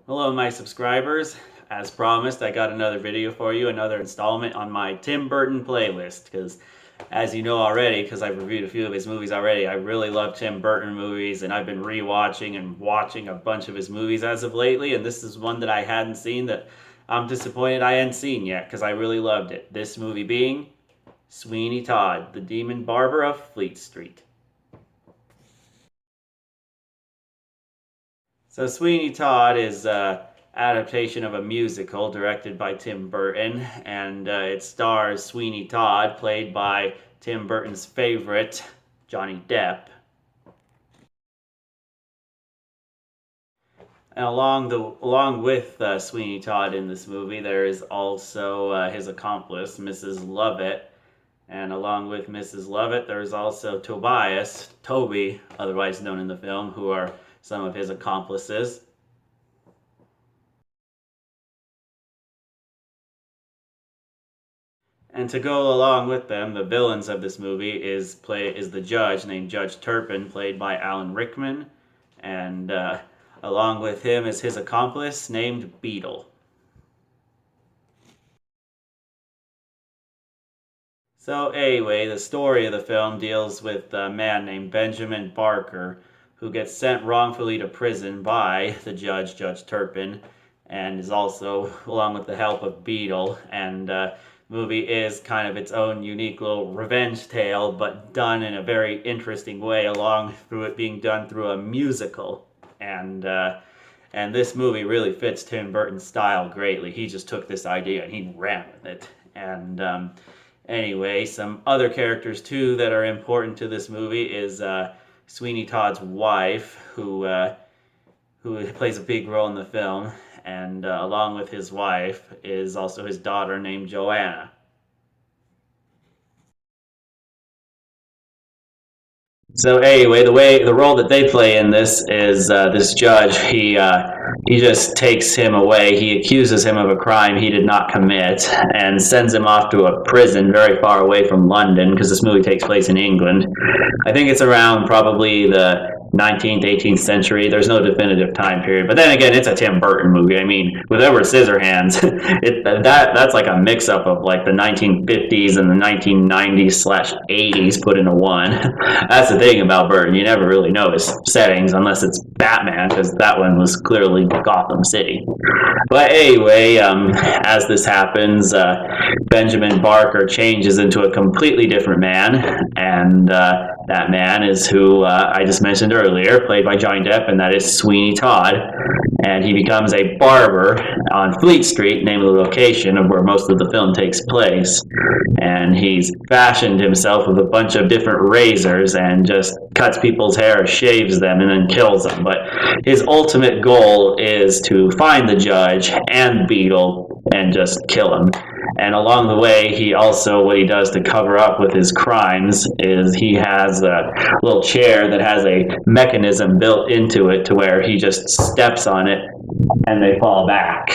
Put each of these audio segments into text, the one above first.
Hello my subscribers. As promised, I got another video for you, another installment on my Tim Burton playlist, because as you know already, because I've reviewed a few of his movies already, I really love Tim Burton movies, and I've been rewatching and watching a bunch of his movies as of lately, and this is one that I hadn't seen that I'm disappointed I hadn't seen yet, because I really loved it. This movie being Sweeney Todd, the Demon Barber of Fleet Street. So Sweeney Todd is an adaptation of a musical directed by Tim Burton, and it stars Sweeney Todd, played by Tim Burton's favorite, Johnny Depp. And along with Sweeney Todd in this movie, there is also his accomplice, Mrs. Lovett. And along with Mrs. Lovett, there's also Toby, otherwise known in the film, who are some of his accomplices. And to go along with them, the villains of this movie is the judge named Judge Turpin, played by Alan Rickman, and along with him is his accomplice named Beetle. So anyway, the story of the film deals with a man named Benjamin Barker, who gets sent wrongfully to prison by the judge, Judge Turpin, and is also, along with the help of Beetle, and movie is kind of its own unique little revenge tale, but done in a very interesting way, along through it being done through a musical. And this movie really fits Tim Burton's style greatly. He just took this idea and he ran with it. And anyway, some other characters too that are important to this movie is Sweeney Todd's wife, who plays a big role in the film, and along with his wife is also his daughter named Joanna. So anyway, the role that they play in this is this judge. He just takes him away. He accuses him of a crime he did not commit and sends him off to a prison very far away from London, because this movie takes place in England. I think it's around probably the 19th, 18th century. There's no definitive time period. But then again, it's a Tim Burton movie. I mean, with Edward Scissorhands, that's like a mix-up of like the 1950s and the 1990s/80s put into one. That's the thing about Burton. You never really know his settings unless it's Batman, because that one was clearly Gotham City. But anyway, as this happens, Benjamin Barker changes into a completely different man, and that man is who I just mentioned earlier, played by Johnny Depp, and that is Sweeney Todd. And he becomes a barber on Fleet Street, name of the location of where most of the film takes place. And he's fashioned himself with a bunch of different razors and just cuts people's hair, shaves them, and then kills them. But his ultimate goal is to find the judge and Beetle and just kill him. And along the way, what he does to cover up with his crimes is he has a little chair that has a mechanism built into it to where he just steps on it and they fall back.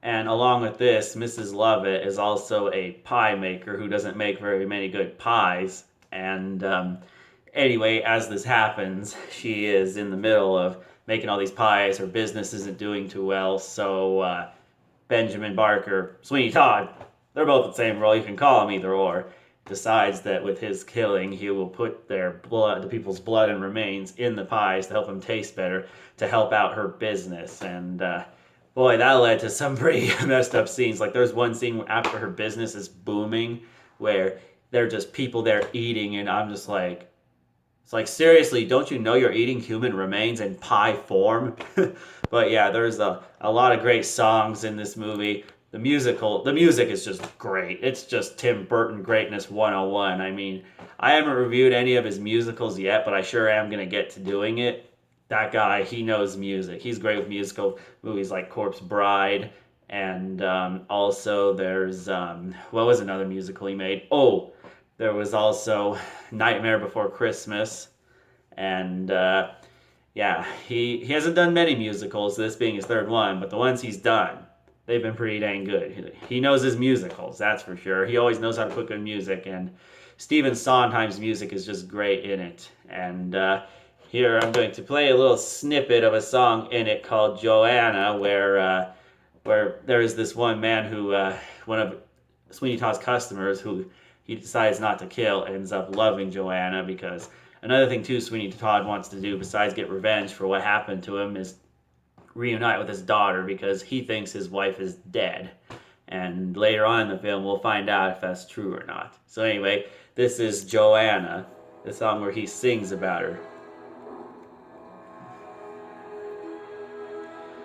And along with this, Mrs. Lovett is also a pie maker who doesn't make very many good pies. And anyway, as this happens, she is in the middle of making all these pies. Her business isn't doing too well, so Benjamin Barker, Sweeney Todd, they're both the same role, you can call him either or, decides that with his killing, he will put the people's blood and remains in the pies to help them taste better, to help out her business. And boy, that led to some pretty messed up scenes. Like there's one scene after her business is booming where there are just people there eating, and I'm just like, it's like, seriously, don't you know you're eating human remains in pie form? But yeah, there's a lot of great songs in this movie. The music is just great. It's just Tim Burton greatness 101. I mean, I haven't reviewed any of his musicals yet, but I sure am going to get to doing it. That guy, he knows music. He's great with musical movies like Corpse Bride, and also there's, what was another musical he made? Oh, there was also Nightmare Before Christmas, and yeah, he hasn't done many musicals, this being his third one, but the ones he's done, they've been pretty dang good. He knows his musicals, that's for sure. He always knows how to put good music, and Stephen Sondheim's music is just great in it. And here I'm going to play a little snippet of a song in it called Joanna, where there is this one man who, one of Sweeney Todd's customers, who he decides not to kill, ends up loving Joanna, because another thing too Sweeney Todd wants to do besides get revenge for what happened to him is reunite with his daughter, because he thinks his wife is dead. And later on in the film, we'll find out if that's true or not. So anyway, this is Joanna, the song where he sings about her.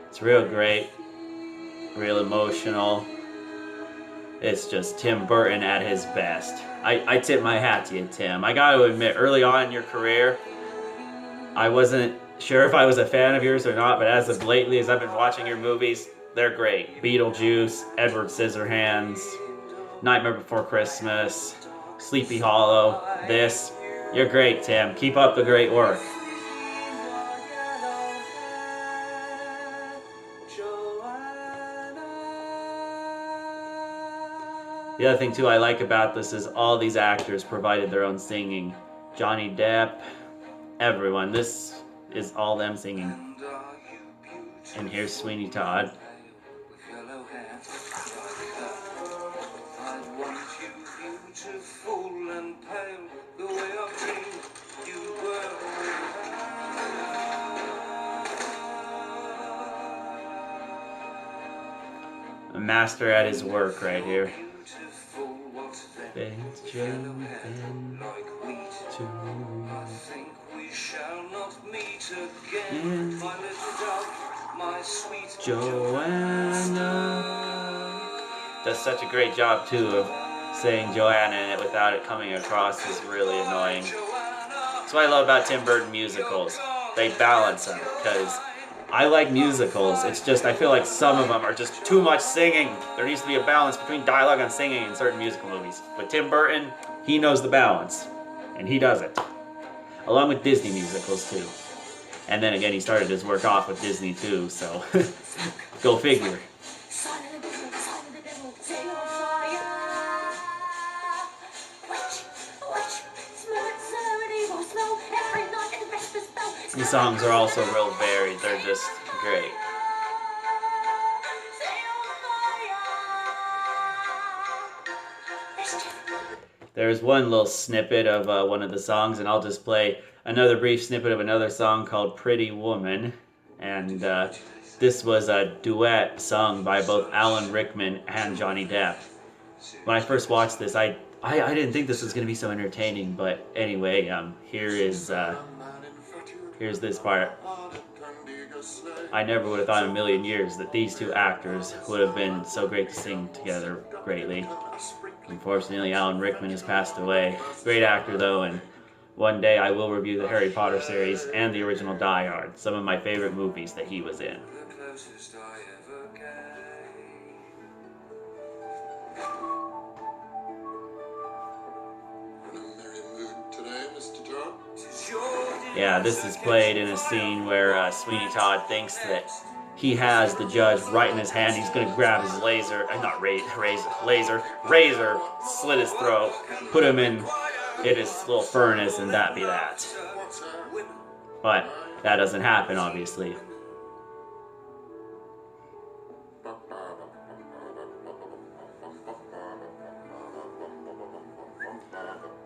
It's real great, real emotional. It's just Tim Burton at his best. I tip my hat to you, Tim. I gotta admit, early on in your career, I wasn't sure if I was a fan of yours or not, but as of lately, as I've been watching your movies, they're great. Beetlejuice, Edward Scissorhands, Nightmare Before Christmas, Sleepy Hollow, this. You're great, Tim. Keep up the great work. The other thing too I like about this is all these actors provided their own singing. Johnny Depp, everyone. This is all them singing. And here's Sweeney Todd. A master at his work right here. Joanna does such a great job too of saying Joanna in it without it coming across as really annoying. That's what I love about Tim Burton musicals. They balance them, because I like musicals. It's just I feel like some of them are just too much singing. There needs to be a balance between dialogue and singing in certain musical movies. But Tim Burton, he knows the balance, and he does it. Along with Disney musicals too. And then again, he started his work off with Disney too, so go figure. These songs are also real varied. They're just great. There's one little snippet of one of the songs, and I'll just play another brief snippet of another song called Pretty Woman. And this was a duet sung by both Alan Rickman and Johnny Depp. When I first watched this, I didn't think this was going to be so entertaining, but anyway, here's this part. I never would have thought in a million years that these two actors would have been so great to sing together greatly. Unfortunately, Alan Rickman has passed away. Great actor though, and one day I will review the Harry Potter series and the original Die Hard, some of my favorite movies that he was in. Yeah, this is played in a scene where Sweeney Todd thinks that he has the judge right in his hand. He's going to grab his razor, slit his throat, put him in his little furnace, and that be that. But that doesn't happen, obviously.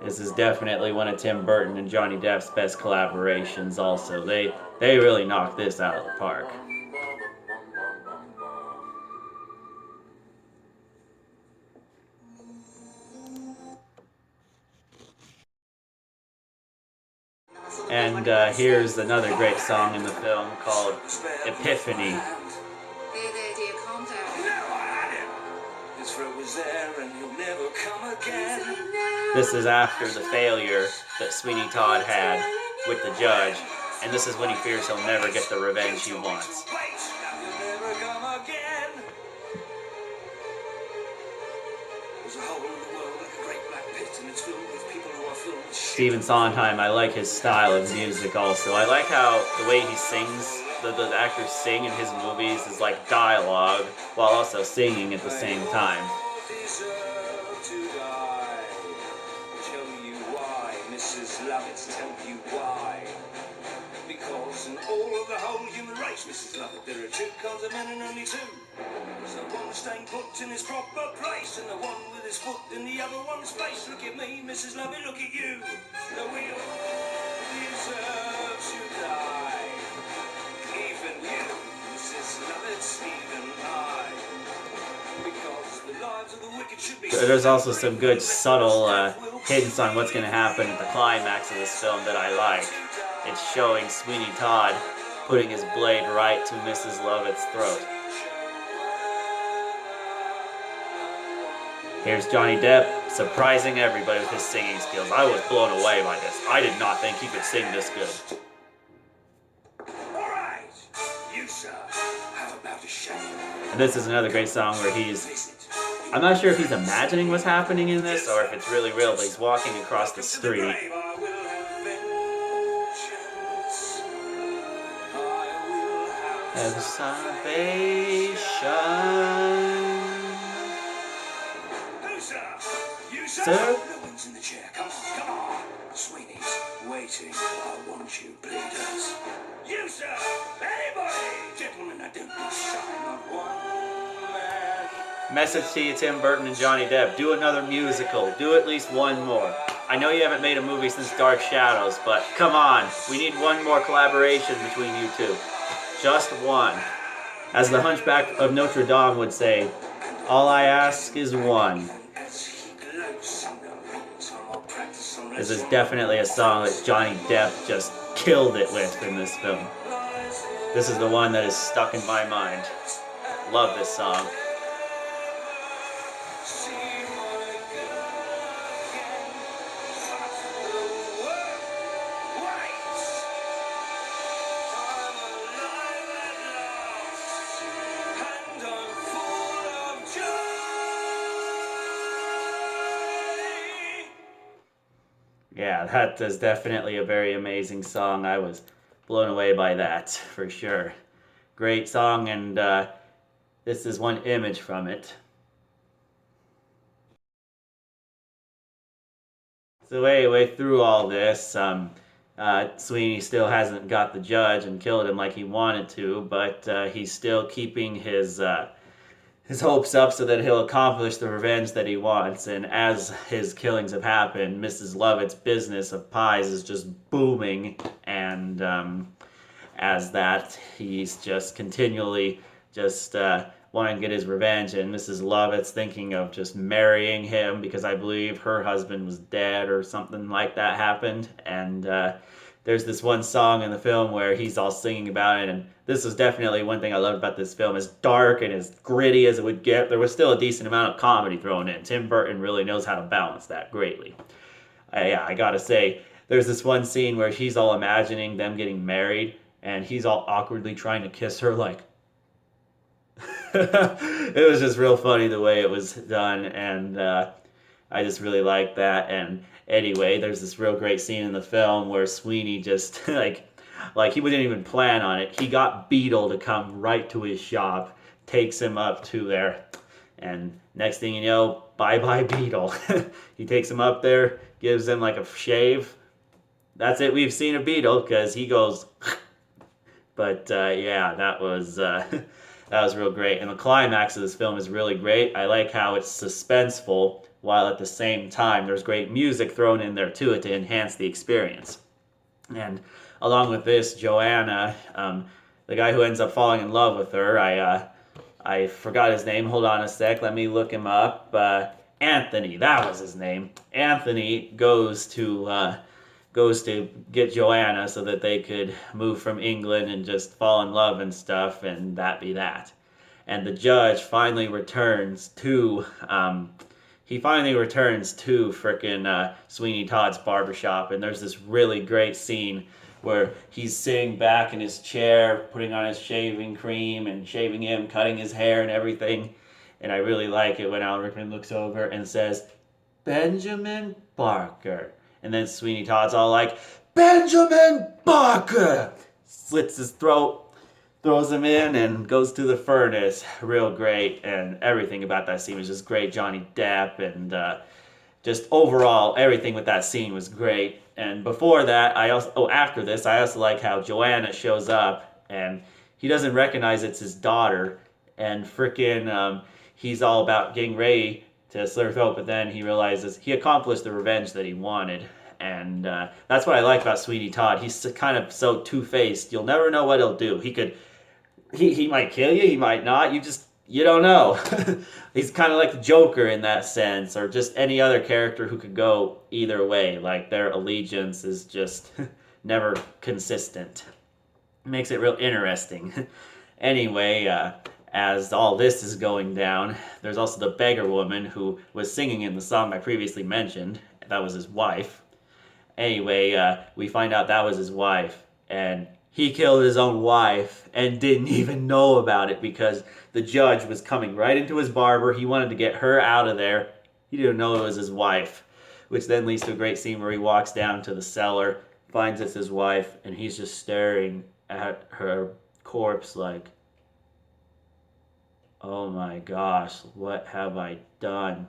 This is definitely one of Tim Burton and Johnny Depp's best collaborations also. They really knocked this out of the park. And here's another great song in the film called Epiphany. Hey there, dear, calm down. No, I had him. His throat was there and he'll never come again. This is after the failure that Sweeney Todd had with the judge, and this is when he fears he'll never get the revenge he wants. Stephen Sondheim, I like his style of music also. I like how the way he sings, the actors sing in his movies is like dialogue while also singing at the same time. face, Mrs. Lovett. There are two kinds of men and only two. There's the one staying put in his proper place, and the one with his foot in the other one's face. Look at me, Mrs. Lovett, look at you. The we all deserve to die. Even you, Mrs. Lovett, even I. Because the lives of the wicked should be... There's also some good subtle hints on what's going to happen at the climax of this film that I like. It's showing Sweeney Todd putting his blade right to Mrs. Lovett's throat. Here's Johnny Depp surprising everybody with his singing skills. I was blown away by this. I did not think he could sing this good. Alright, you sir, have about a shame. And this is another great song where I'm not sure if he's imagining what's happening in this or if it's really real, but he's walking across the street. Have salvation. Sir? No one's in the chair. Come on. Sweeney's waiting. I want you, bleeders. You, sir! Anybody! Gentlemen, I don't be shy. Not one man. Message to you, Tim Burton and Johnny Depp. Do another musical. Do at least one more. I know you haven't made a movie since Dark Shadows, but come on. We need one more collaboration between you two. Just one. As the Hunchback of Notre Dame would say, all I ask is one. This is definitely a song that Johnny Depp just killed it with in this film. This is the one that is stuck in my mind. Love this song. Yeah, that is definitely a very amazing song. I was blown away by that, for sure. Great song, and this is one image from it. So anyway, through all this, Sweeney still hasn't got the judge and killed him like he wanted to, but he's still keeping his hopes up so that he'll accomplish the revenge that he wants. And as his killings have happened, Mrs. Lovett's business of pies is just booming. And as that, he's just continually just wanting to get his revenge. And Mrs. Lovett's thinking of just marrying him because I believe her husband was dead or something like that happened. And there's this one song in the film where he's all singing about it, and this was definitely one thing I loved about this film. As dark and as gritty as it would get, there was still a decent amount of comedy thrown in. Tim Burton really knows how to balance that greatly. I gotta say, there's this one scene where he's all imagining them getting married, and he's all awkwardly trying to kiss her, like... It was just real funny the way it was done, and I just really liked that. And anyway, there's this real great scene in the film where Sweeney just, like he didn't even plan on it. He got Beetle to come right to his shop, takes him up to there, and next thing you know, bye-bye Beetle. He takes him up there, gives him like a shave. That's it, we've seen a Beetle, because he goes... But yeah, that was real great. And the climax of this film is really great. I like how it's suspenseful, while at the same time there's great music thrown in there to it to enhance the experience. And along with this, Joanna, the guy who ends up falling in love with her, I forgot his name. Hold on a sec. Let me look him up. Anthony, that was his name. Anthony goes to get Joanna so that they could move from England and just fall in love and stuff, and that be that. And the judge finally returns to frickin' Sweeney Todd's barbershop, and there's this really great scene where he's sitting back in his chair, putting on his shaving cream and shaving him, cutting his hair and everything. And I really like it when Al Rickman looks over and says, "Benjamin Barker." And then Sweeney Todd's all like, "Benjamin Barker!" Slits his throat, throws him in, and goes to the furnace. Real great, and everything about that scene was just great. Johnny Depp, and just overall, everything with that scene was great. And before that, after this, I also like how Joanna shows up, and he doesn't recognize it's his daughter, and frickin' he's all about getting ready to slit her throat, but then he realizes he accomplished the revenge that he wanted. And that's what I like about Sweeney Todd. He's kind of so two-faced. You'll never know what he'll do. He might kill you, he might not. You don't know. He's kind of like the Joker in that sense, or just any other character who could go either way. Like their allegiance is just never consistent. Makes it real interesting. Anyway, as all this is going down, there's also the beggar woman who was singing in the song I previously mentioned. That was his wife. Anyway, we find out that was his wife, and he killed his own wife and didn't even know about it because the judge was coming right into his barber. He wanted to get her out of there. He didn't know it was his wife, which then leads to a great scene where he walks down to the cellar, finds it's his wife, and he's just staring at her corpse like, oh my gosh, what have I done?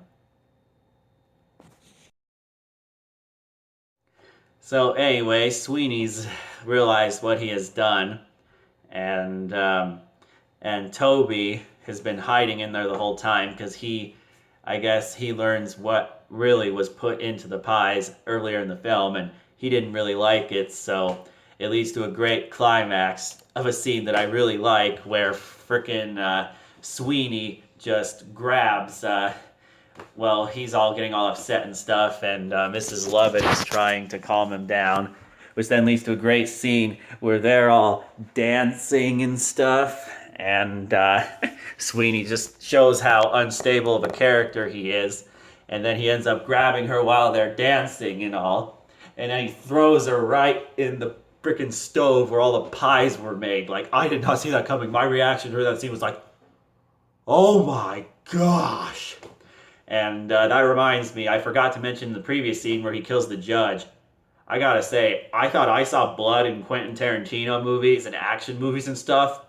So anyway, Sweeney's realized what he has done, and Toby has been hiding in there the whole time because I guess he learns what really was put into the pies earlier in the film, and he didn't really like it, so it leads to a great climax of a scene that I really like where frickin' Sweeney just grabs, he's all getting all upset and stuff, and Mrs. Lovett is trying to calm him down, which then leads to a great scene where they're all dancing and stuff, and Sweeney just shows how unstable of a character he is, and then he ends up grabbing her while they're dancing and all, and then he throws her right in the freaking stove where all the pies were made. Like, I did not see that coming. My reaction to that scene was like, oh my gosh. And that reminds me, I forgot to mention the previous scene where he kills the judge. I gotta say, I thought I saw blood in Quentin Tarantino movies and action movies and stuff.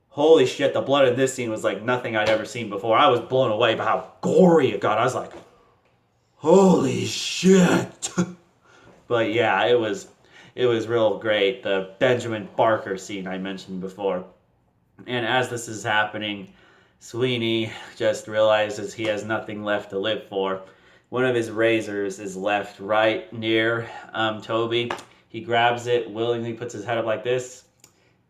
Holy shit, the blood in this scene was like nothing I'd ever seen before. I was blown away by how gory it got. I was like, holy shit. But yeah, it was real great. The Benjamin Barker scene I mentioned before. And as this is happening, Sweeney just realizes he has nothing left to live for. One of his razors is left right near Toby. He grabs it, willingly puts his head up like this,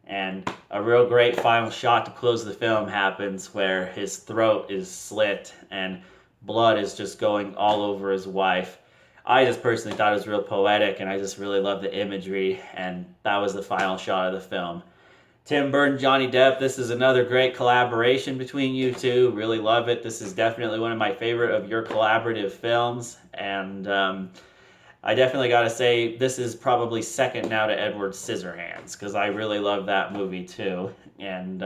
and a real great final shot to close the film happens where his throat is slit and blood is just going all over his wife. I just personally thought it was real poetic, and I just really love the imagery, and that was the final shot of the film. Tim Burton, Johnny Depp, this is another great collaboration between you two. Really love it. This is definitely one of my favorite of your collaborative films. And I definitely got to say, this is probably second now to Edward Scissorhands, because I really love that movie too. And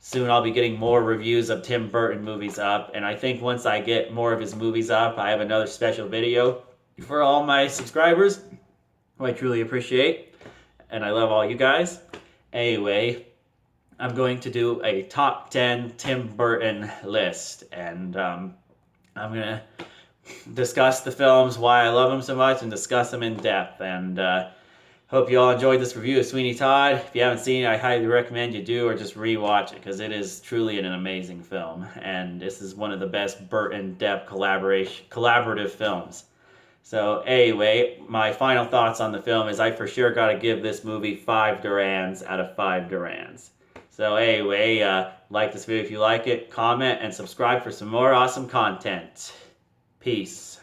soon I'll be getting more reviews of Tim Burton movies up. And I think once I get more of his movies up, I have another special video for all my subscribers, who I truly appreciate. And I love all you guys. Anyway, I'm going to do a top 10 Tim Burton list, and I'm going to discuss the films, why I love them so much, and discuss them in depth. And hope you all enjoyed this review of Sweeney Todd. If you haven't seen it, I highly recommend you do, or just rewatch it, because it is truly an amazing film. And this is one of the best Burton-Depp collaborative films. So anyway, my final thoughts on the film is I for sure got to give this movie 5 Durans out of 5 Durans. So anyway, like this video if you like it, comment, and subscribe for some more awesome content. Peace.